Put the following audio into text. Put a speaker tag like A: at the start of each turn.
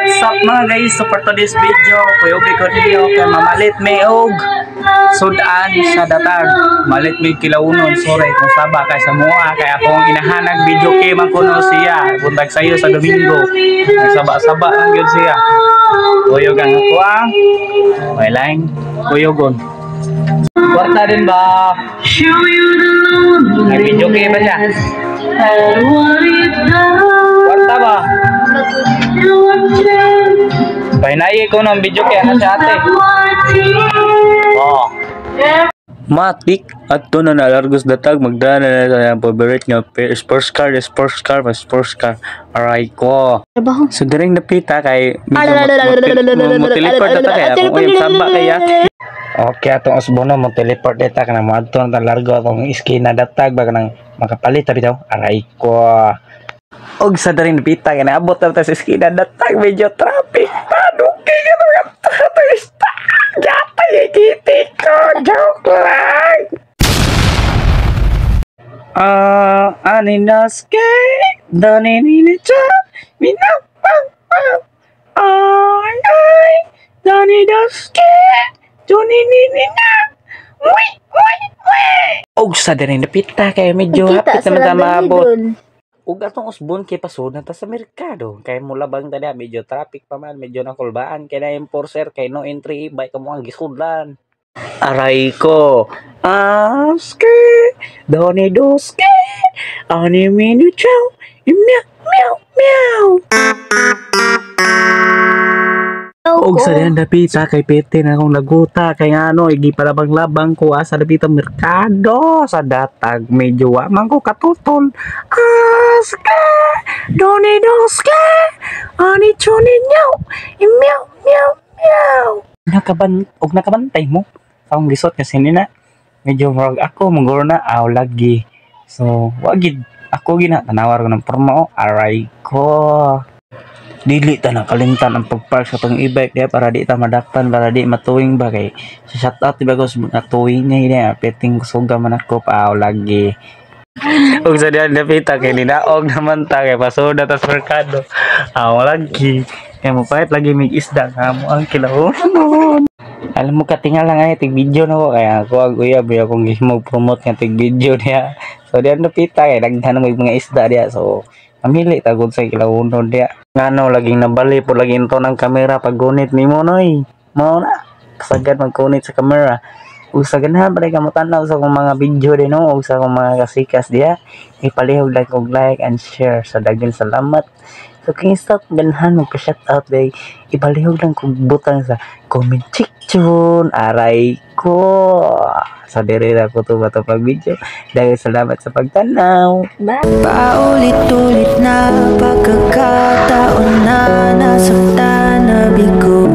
A: What's up mga guys? So for today's video, kuyugi ko ninyo kay mamalit may og sudan sa datag. Malit may kilaunon, sorry kung saba kay sa mua kay akong inahanag video kay man kuno siya. Buntag sayo sa Domingo. Nagsaba-saba ang gyud siya. Kuyog ang ako ang may line kuyugon. Kwarta din ba? May video kay ba siya? Kwarta ba? Pahinay ko ng video kaya na sa ate. Oh. Matik at to na nalargos datag magdana na sa favorite nga sports car. Aray ko. So diring napita kay mo-teleport data kaya kung yung samba kaya. Okay, atong osbono mo-teleport data kana mo adto na largo atong iskina datag baga nang makapalit tabi daw. Aray ko. Og sa daring napita kaya naabot na sa iskina datag medyo traffic. Paduki ka na ka Gapay ikiti ko, joke lang. Aninoske, donininicha, minapang, ay, doninoske, donininicha, wui. Og sa daring napita kaya medyo hapit na maabot. Ug atong usbon kay pasod na ta sa merkado kay mula bang tada medyo traffic pa man medyo nakulbaan kay na enforcer kay no entry bike ka mo ang gisudlan. Aray ko aske doni doske ani minu chow meow og sa diyan dapita kay pete na akong naguta kay ano igi palabang-labang ko asa dapita merkado sa datag medyo wa man ko katutol aske doni doske ani chuni meow nakabantay mo akong gisot kasi nina medyo marag ako muguro na aw lagi so wagid ako gina tanawar ko ng promo aray ko. Dili ta nakalimtan ang pagpark sa tong e-bike diya para di ta madakpan para di matuwing ba kay sa shout out diba ko sa tuwing niya peting suga man ako paaw lagi. Og sa diyan napita kay ninaog naman ta kay pasoda ta sa merkado. Aw lagi kay mo pahit lagi mig isda nga mo ang kilahon. Alam mo katingal lang ay tig video na ko kaya ako ag uyab akong gihimo promote nga tig video niya. So diyan napita kay daghan mo mga isda diya so amili tagod sa kilaunon dia. Ngano laging nabali po laging to ng kamera pag gunit nimo noy. Mao na kasagad magkunit sa kamera. Ug sa ganahan pa ka mo tanaw sa akong mga video din no ug sa akong mga kasikas dia. Ipalihog like and share sa daghang salamat. So kung stop ganahan mo pa-shout out day ipalihog lang kung butang sa comment section aray ko. Sa dirira ko to bato pag video. Dahil salamat sa pagtanaw. Bye! Paulit-ulit na pagkakataon na nasaktan na bigo.